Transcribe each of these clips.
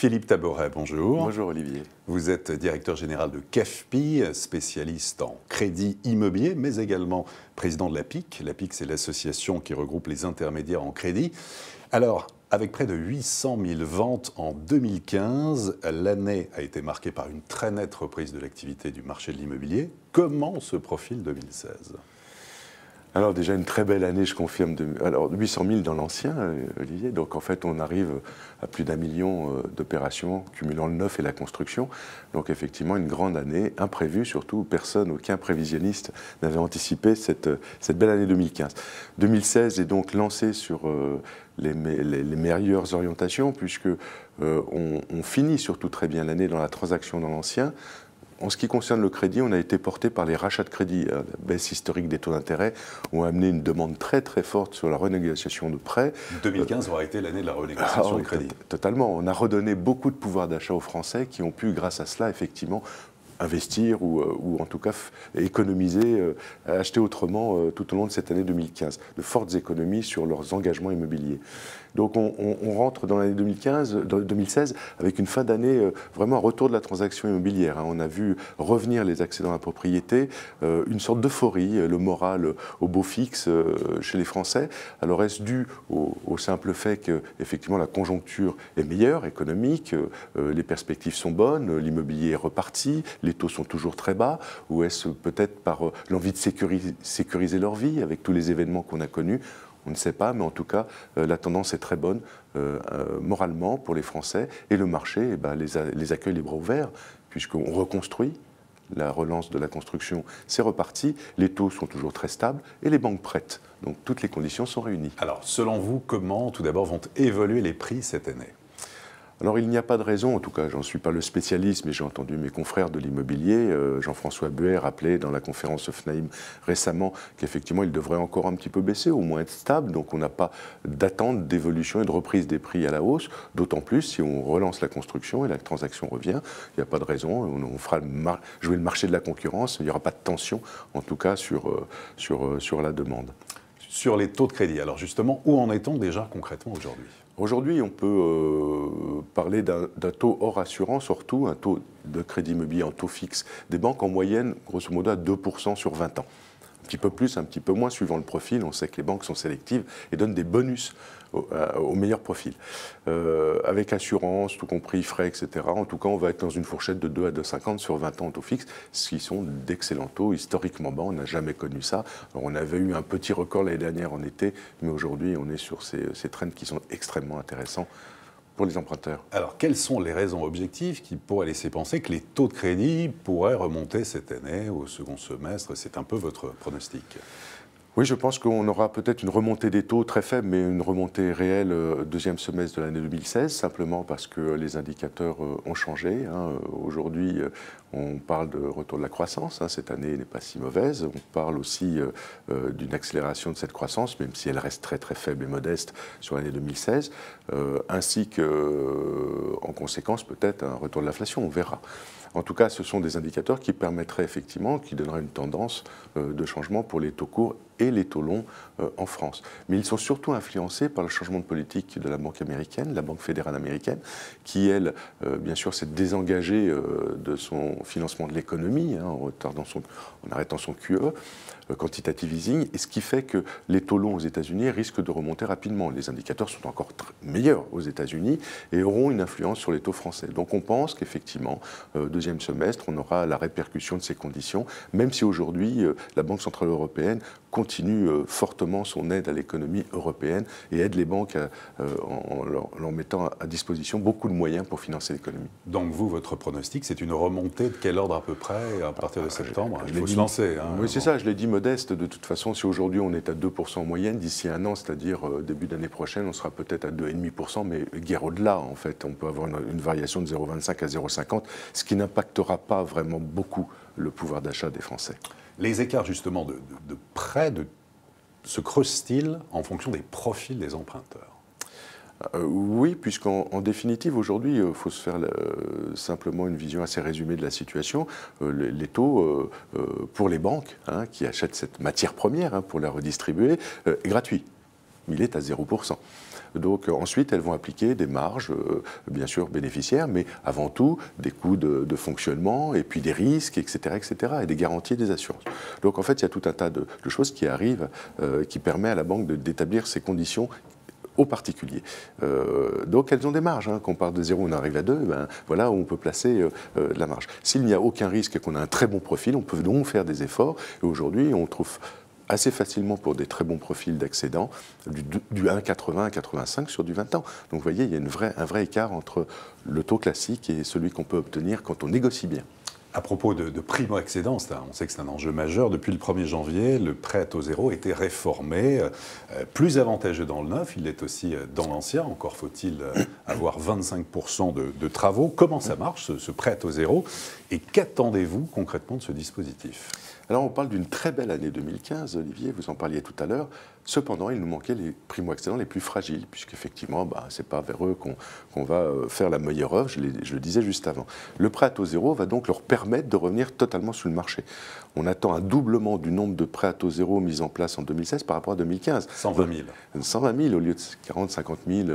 Philippe Taboret, bonjour. Bonjour Olivier. Vous êtes directeur général de CAFPI, spécialiste en crédit immobilier, mais également président de l'APIC. L'APIC, c'est l'association qui regroupe les intermédiaires en crédit. Alors, avec près de 800 000 ventes en 2015, l'année a été marquée par une très nette reprise de l'activité du marché de l'immobilier. Comment se profile 2016 ? Alors déjà une très belle année, je confirme. Alors 800 000 dans l'ancien, Olivier. Donc en fait, on arrive à plus d'1 million d'opérations, cumulant le neuf et la construction. Donc effectivement, une grande année, imprévue surtout. Aucun prévisionniste n'avait anticipé cette belle année 2015. 2016 est donc lancé sur les meilleures orientations, puisque on finit surtout très bien l'année dans la transaction dans l'ancien. En ce qui concerne le crédit, on a été porté par les rachats de crédit. La baisse historique des taux d'intérêt ont amené une demande très très forte sur la renégociation de prêts. 2015 aura été l'année de la renégociation de crédit. Totalement. On a redonné beaucoup de pouvoir d'achat aux Français qui ont pu, grâce à cela, effectivement, investir ou en tout cas économiser, acheter autrement tout au long de cette année 2015. De fortes économies sur leurs engagements immobiliers. Donc on rentre dans l'année 2016 avec une fin d'année vraiment un retour de la transaction immobilière. On a vu revenir les accédants à la propriété, une sorte d'euphorie, le moral au beau fixe chez les Français. Alors est-ce dû au simple fait que effectivement la conjoncture est meilleure, économique, les perspectives sont bonnes, l'immobilier est reparti, les taux sont toujours très bas, ou est-ce peut-être par l'envie de sécuriser leur vie avec tous les événements qu'on a connus? On ne sait pas, mais en tout cas, la tendance est très bonne moralement pour les Français. Et le marché les accueille les bras ouverts, puisqu'on reconstruit. La relance de la construction, c'est reparti. Les taux sont toujours très stables et les banques prêtent. Donc toutes les conditions sont réunies. Alors, selon vous, comment, tout d'abord, vont évoluer les prix cette année ? Alors il n'y a pas de raison, en tout cas, j'en suis pas le spécialiste, mais j'ai entendu mes confrères de l'immobilier, Jean-François Buet rappelait dans la conférence FNAIM récemment qu'effectivement il devrait encore un petit peu baisser, au moins être stable, donc on n'a pas d'attente d'évolution et de reprise des prix à la hausse, d'autant plus si on relance la construction et la transaction revient, il n'y a pas de raison, on fera jouer le marché de la concurrence, il n'y aura pas de tension, en tout cas sur la demande. Sur les taux de crédit, alors justement, où en est-on déjà concrètement aujourd'hui ? Aujourd'hui, on peut parler d'un taux hors assurance, surtout un taux de crédit immobilier en taux fixe des banques en moyenne, grosso modo, à 2% sur 20 ans. Un petit peu plus, un petit peu moins, suivant le profil. On sait que les banques sont sélectives et donnent des bonus au meilleur profil. Avec assurance, tout compris, frais, etc. En tout cas, on va être dans une fourchette de 2 à 2,50 sur 20 ans en taux fixe, ce qui sont d'excellents taux, historiquement bas. On n'a jamais connu ça. Alors, on avait eu un petit record l'année dernière en été, mais aujourd'hui, on est sur ces trends qui sont extrêmement intéressants pour les emprunteurs. Alors, quelles sont les raisons objectives qui pourraient laisser penser que les taux de crédit pourraient remonter cette année au second semestre ? C'est un peu votre pronostic. Oui, je pense qu'on aura peut-être une remontée des taux très faible, mais une remontée réelle deuxième semestre de l'année 2016, simplement parce que les indicateurs ont changé. Aujourd'hui, on parle de retour de la croissance. Cette année n'est pas si mauvaise. On parle aussi d'une accélération de cette croissance, même si elle reste très très faible et modeste sur l'année 2016, ainsi que, en conséquence, peut-être un retour de l'inflation. On verra. En tout cas, ce sont des indicateurs qui permettraient effectivement, qui donneraient une tendance de changement pour les taux courts et les taux longs en France. Mais ils sont surtout influencés par le changement de politique de la Banque américaine, la Banque fédérale américaine, qui, elle, bien sûr, s'est désengagée de son financement de l'économie, en arrêtant son QE, quantitative easing, et ce qui fait que les taux longs aux États-Unis risquent de remonter rapidement. Les indicateurs sont encore meilleurs aux États-Unis et auront une influence sur les taux français. Donc on pense qu'effectivement, deuxième semestre, on aura la répercussion de ces conditions, même si aujourd'hui, la Banque centrale européenne continue fortement son aide à l'économie européenne et aide les banques en leur mettant à disposition beaucoup de moyens pour financer l'économie. Donc vous, votre pronostic, c'est une remontée de quel ordre à peu près à partir de septembre ? Il faut se lancer. Oui, c'est ça, je l'ai dit modeste. De toute façon, si aujourd'hui on est à 2% en moyenne, d'ici un an, c'est-à-dire début d'année prochaine, on sera peut-être à 2,5%, mais guère au-delà en fait. On peut avoir une variation de 0,25 à 0,50, ce qui n'impactera pas vraiment beaucoup le pouvoir d'achat des Français. Les écarts justement de prêts se creusent-ils en fonction des profils des emprunteurs ? Oui, puisqu'en définitive, aujourd'hui, il faut se faire simplement une vision assez résumée de la situation. Les taux pour les banques qui achètent cette matière première pour la redistribuer est gratuit. Il est à 0%. Donc ensuite, elles vont appliquer des marges, bien sûr bénéficiaires, mais avant tout des coûts de fonctionnement et puis des risques, etc., et des garanties des assurances. Donc en fait, il y a tout un tas de choses qui arrivent, qui permet à la banque d'établir ces conditions aux particuliers. Donc elles ont des marges. Qu'on part de 0, on arrive à 2, ben, voilà où on peut placer de la marge. S'il n'y a aucun risque et qu'on a un très bon profil, on peut donc faire des efforts. Et aujourd'hui, on trouve assez facilement pour des très bons profils d'accédants, du 1,80 à 1,85 sur du 20 ans. Donc vous voyez, il y a un vrai écart entre le taux classique et celui qu'on peut obtenir quand on négocie bien. À propos de primo-accédants, on sait que c'est un enjeu majeur. Depuis le 1er janvier, le prêt à taux zéro a été réformé, plus avantageux dans le neuf, il l'est aussi dans l'ancien. Encore faut-il avoir 25% de travaux. Comment ça marche, ce prêt à taux zéro? Et qu'attendez-vous concrètement de ce dispositif? Alors on parle d'une très belle année 2015, Olivier, vous en parliez tout à l'heure. Cependant, il nous manquait les primo-accédants les plus fragiles, puisqu'effectivement, ce n'est pas vers eux qu'on va faire la meilleure œuvre, je le disais juste avant. Le prêt à taux zéro va donc leur permettre de revenir totalement sur le marché. On attend un doublement du nombre de prêts à taux zéro mis en place en 2016 par rapport à 2015. 120 000. 120 000 au lieu de 40, 50 000,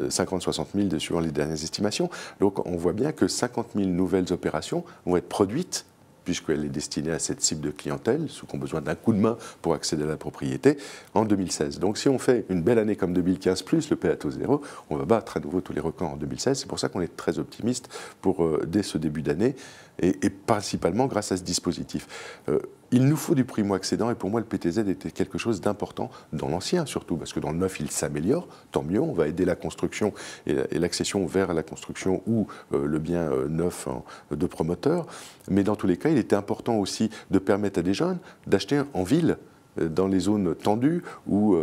50, 60 000 suivant les dernières estimations. Donc on voit bien que 50 000 nouvelles opérations vont être produites puisqu'elle est destinée à cette cible de clientèle, ceux qui ont besoin d'un coup de main pour accéder à la propriété, en 2016. Donc si on fait une belle année comme 2015 plus le prêt à taux zéro, on va battre à nouveau tous les records en 2016. C'est pour ça qu'on est très optimiste dès ce début d'année, et principalement grâce à ce dispositif. Il nous faut du primo-accédant, et pour moi le PTZ était quelque chose d'important dans l'ancien surtout, parce que dans le neuf il s'améliore, tant mieux, on va aider la construction et l'accession vers la construction ou le bien neuf de promoteur, mais dans tous les cas il était important aussi de permettre à des jeunes d'acheter en ville, dans les zones tendues où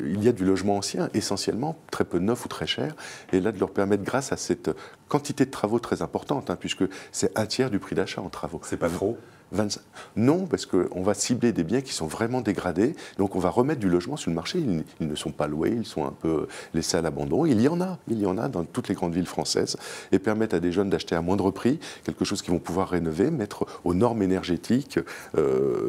il y a du logement ancien, essentiellement, très peu neuf ou très cher, et là de leur permettre, grâce à cette quantité de travaux très importante, puisque c'est un tiers du prix d'achat en travaux. C'est pas trop ? 25. Non, parce qu'on va cibler des biens qui sont vraiment dégradés, donc on va remettre du logement sur le marché. Ils ne sont pas loués, ils sont un peu laissés à l'abandon. Il y en a dans toutes les grandes villes françaises, et permettre à des jeunes d'acheter à moindre prix quelque chose qu'ils vont pouvoir rénover, mettre aux normes énergétiques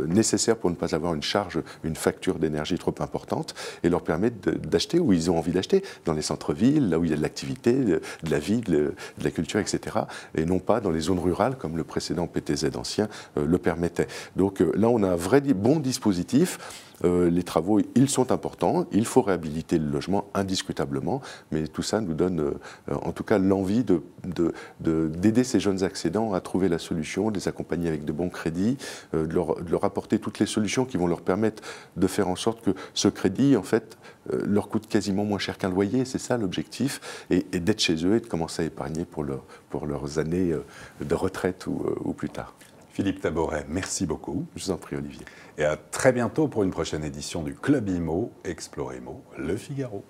nécessaires pour ne pas avoir une facture d'énergie trop importante, et leur permettre d'acheter où ils ont envie d'acheter, dans les centres-villes, là où il y a de l'activité, de la vie, de la culture, etc., et non pas dans les zones rurales comme le précédent PTZ ancien le permettait. Donc là, on a un vrai bon dispositif. Les travaux, ils sont importants. Il faut réhabiliter le logement indiscutablement, mais tout ça nous donne en tout cas l'envie d'aider ces jeunes accédants à trouver la solution, de les accompagner avec de bons crédits, de leur apporter toutes les solutions qui vont leur permettre de faire en sorte que ce crédit, en fait, leur coûte quasiment moins cher qu'un loyer. C'est ça l'objectif, et d'être chez eux et de commencer à épargner pour leurs années de retraite ou plus tard. Philippe Taboret, merci beaucoup. Je vous en prie, Olivier. Et à très bientôt pour une prochaine édition du Club Imo, Exploremo, Le Figaro.